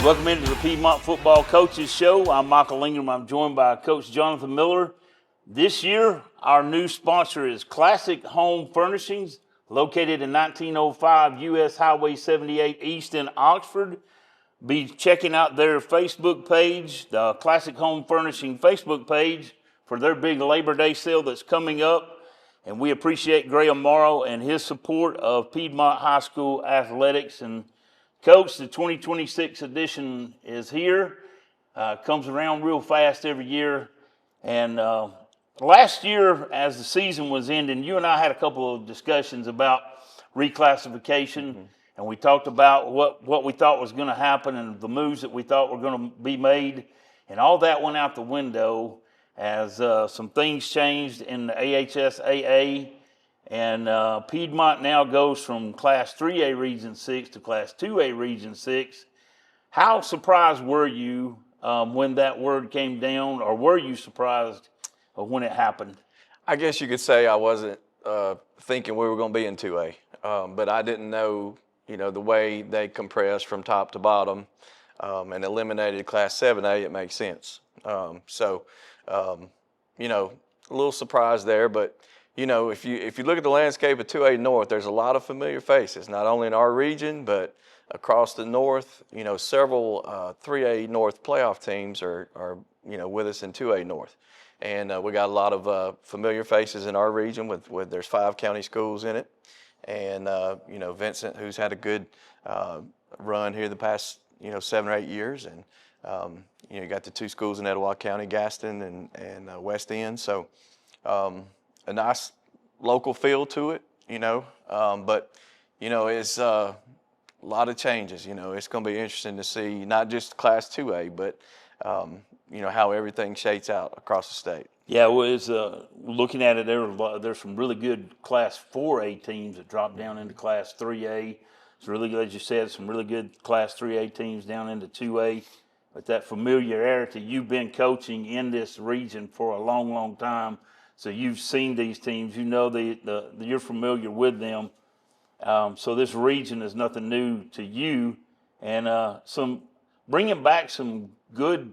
Welcome into the Piedmont Football Coaches Show. I'm Michael Ingram. I'm joined by Coach Jonathan Miller. This year, our new sponsor is Classic Home Furnishings, located in 1905 U.S. Highway 78 East in Oxford. Be checking out their Facebook page, the Classic Home Furnishing Facebook page, for their big Labor Day sale that's coming up. And we appreciate Graham Morrow and his support of Piedmont High School athletics. And Coach, the 2026 edition is here. Comes around real fast every year. And last year, as the season was ending, you and I had a couple of discussions about reclassification, and we talked about what we thought was going to happen and the moves that we thought were going to be made, and all that went out the window as some things changed in the AHSA. And Piedmont now goes from Class 3A Region 6 to Class 2A Region 6. How surprised were you when that word came down, or were you surprised when it happened? I guess you could say I wasn't thinking we were going to be in 2A, but I didn't know, the way they compressed from top to bottom and eliminated Class 7A, it makes sense. A little surprise there, but if you look at the landscape of 2A North, there's a lot of familiar faces, not only in our region, but across the North. Several 3A North playoff teams are with us in 2A North. And we got a lot of familiar faces in our region with there's 5 county schools in it. And, Vincent, who's had a good run here the past, 7 or 8 years. And, you got the 2 schools in Etowah County, Gaston and West End. So a nice local feel to it, but, it's a lot of changes. It's going to be interesting to see not just Class 2A, but, how everything shakes out across the state. Yeah, well, it's looking at it, there's some really good Class 4A teams that drop down into Class 3A. It's really good, as you said, some really good Class 3A teams down into 2A. But that familiarity, you've been coaching in this region for a long, long time, so you've seen these teams. You're familiar with them. So this region is nothing new to you, and bringing back some good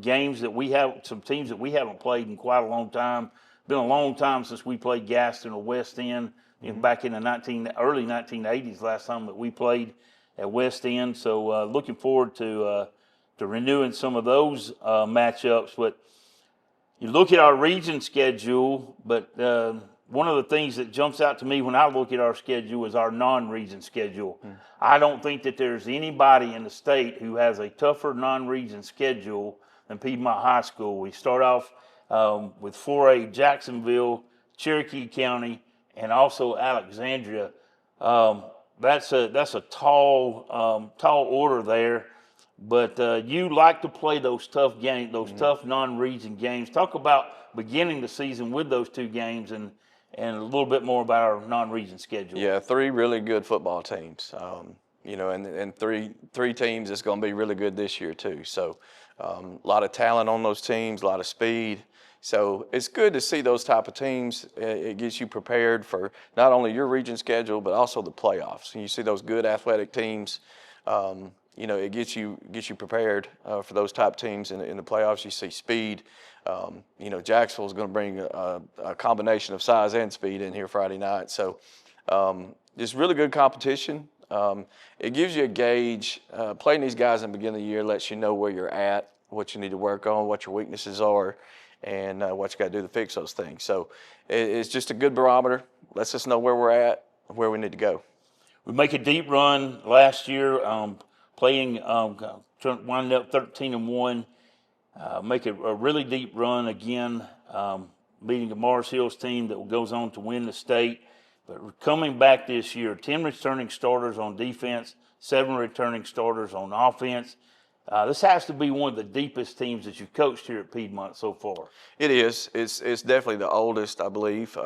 games that we have, some teams that we haven't played in quite a long time. Been a long time since we played Gaston or West End. Back in the early 1980s, last time that we played at West End. So looking forward to renewing some of those matchups. But you look at our region schedule, but one of the things that jumps out to me when I look at our schedule is our non-region schedule. I don't think that there's anybody in the state who has a tougher non-region schedule than Piedmont High School. We start off with 4A Jacksonville, Cherokee County, and also Alexandria. That's a tall order there. But you like to play those tough games, those tough non-region games. Talk about beginning the season with those 2 games and a little bit more about our non-region schedule. Yeah, 3 really good football teams. And three teams that's going to be really good this year too. So a lot of talent on those teams, a lot of speed. So it's good to see those type of teams. It gets you prepared for not only your region schedule, but also the playoffs. And you see those good athletic teams. It gets you prepared for those type teams in the playoffs. You see speed. Jacksonville is going to bring a combination of size and speed in here Friday night. So just really good competition. It gives you a gauge. Playing these guys in the beginning of the year lets you know where you're at, what you need to work on, what your weaknesses are, and what you got to do to fix those things. So it's just a good barometer. Lets us know where we're at, where we need to go. We make a deep run last year, winding up 13-1. Make a really deep run again, beating the Mars Hills team that goes on to win the state. But we're coming back this year, 10 returning starters on defense, 7 returning starters on offense. This has to be one of the deepest teams that you've coached here at Piedmont so far. It is. It's definitely the oldest, I believe.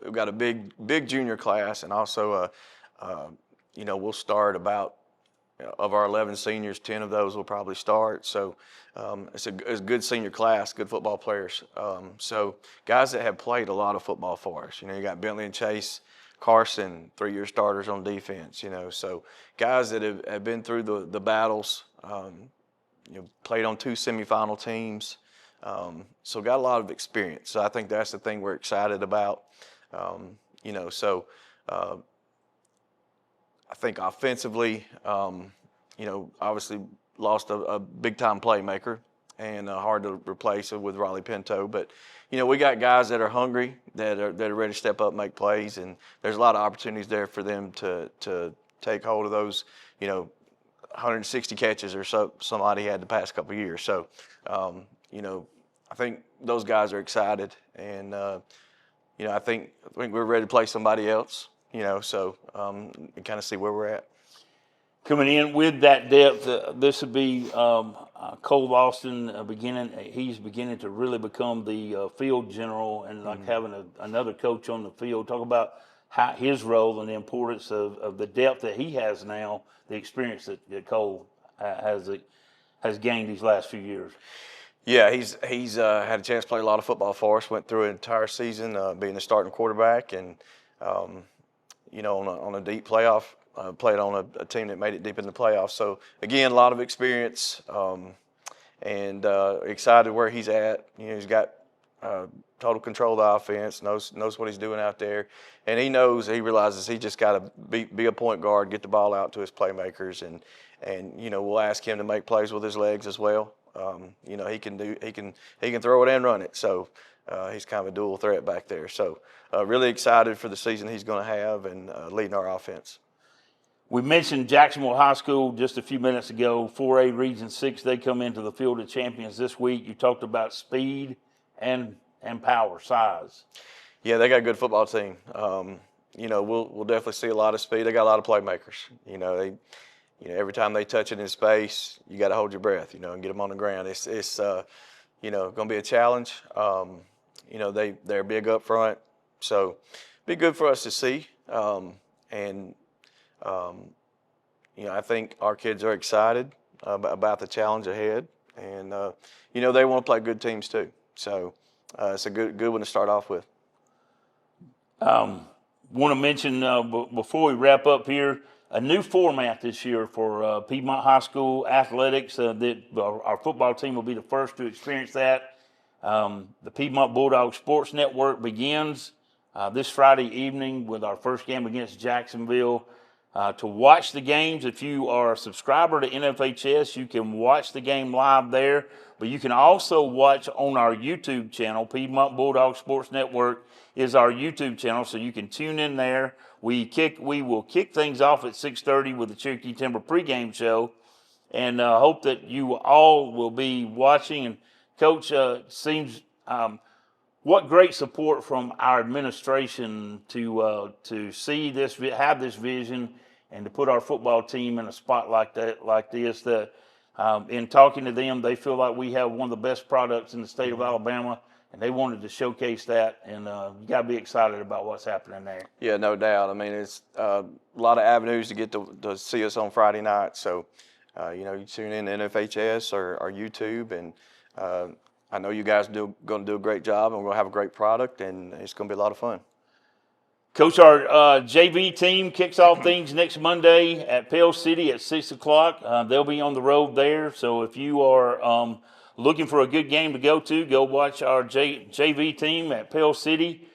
We've got a big junior class, and also, we'll start about, of our 11 seniors, 10 of those will probably start. So it's a good senior class, good football players. So guys that have played a lot of football for us. You got Bentley and Chase Carson, 3-year starters on defense, so guys that have been through the battles, played on 2 semifinal teams, so got a lot of experience. So I think that's the thing we're excited about, so I think offensively, obviously lost a big-time playmaker and hard to replace it with Raleigh Pinto. But, we got guys that are hungry, that are ready to step up and make plays, and there's a lot of opportunities there for them to take hold of those, 160 catches or so somebody had the past couple of years. So, I think those guys are excited, and, I think we're ready to play somebody else. So kind of see where we're at. Coming in with that depth, this would be Cole Austin he's beginning to really become the field general and like having another coach on the field. Talk about his role and the importance of the depth that he has now, the experience that Cole has gained these last few years. Yeah, he's had a chance to play a lot of football for us. Went through an entire season being the starting quarterback, and on a deep playoff, played on a team that made it deep in the playoffs. So again, a lot of experience, and excited where he's at. He's got total control of the offense, knows what he's doing out there, and he realizes he just got to be a point guard, get the ball out to his playmakers, and we'll ask him to make plays with his legs as well. He can throw it and run it. So he's kind of a dual threat back there. So really excited for the season he's going to have and leading our offense. We mentioned Jacksonville High School just a few minutes ago, 4A Region 6. They come into the Field of Champions this week. You talked about speed and power, size. Yeah, they got a good football team. We'll definitely see a lot of speed. They got a lot of playmakers. Every time they touch it in space, you got to hold your breath, and get them on the ground. It's going to be a challenge. They're big up front, so be good for us to see. I think our kids are excited about the challenge ahead, and they want to play good teams too. So it's a good one to start off with. Want to mention before we wrap up here, a new format this year for Piedmont High School athletics. That our football team will be the first to experience that. The Piedmont Bulldog Sports Network begins this Friday evening with our first game against Jacksonville. To watch the games, if you are a subscriber to NFHS, you can watch the game live there. But you can also watch on our YouTube channel. Piedmont Bulldog Sports Network is our YouTube channel, so you can tune in there. We will kick things off at 6:30 with the Cherokee Timber pregame show, and hope that you all will be watching. And Coach, seems what great support from our administration to see this, have this vision, and to put our football team in a spot like this. That in talking to them, they feel like we have one of the best products in the state of Alabama. And they wanted to showcase that, and you got to be excited about what's happening there. Yeah, no doubt. I mean, it's a lot of avenues to get to see us on Friday night. So, you tune in to NFHS or YouTube, and I know you guys are going to do a great job, and we're going to have a great product, and it's going to be a lot of fun. Coach, our JV team kicks off things next Monday at Pell City at 6 o'clock. They'll be on the road there, so if you are looking for a good game to go watch our JV team at Pell City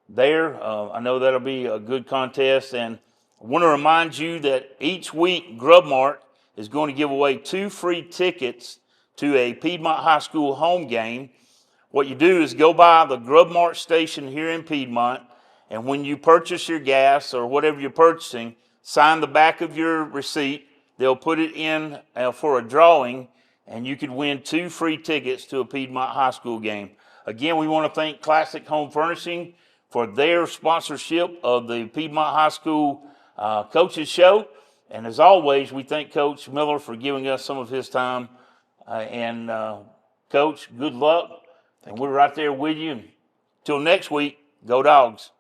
there. I know that'll be a good contest. And I want to remind you that each week GrubMart is going to give away 2 free tickets to a Piedmont High School home game. What you do is go by the GrubMart station here in Piedmont, and when you purchase your gas or whatever you're purchasing, sign the back of your receipt. They'll put it in for a drawing, and you could win 2 free tickets to a Piedmont High School game. Again, we want to thank Classic Home Furnishing for their sponsorship of the Piedmont High School Coaches Show. And as always, we thank Coach Miller for giving us some of his time. Coach, good luck. And we're right there with you. Until next week, go Dogs.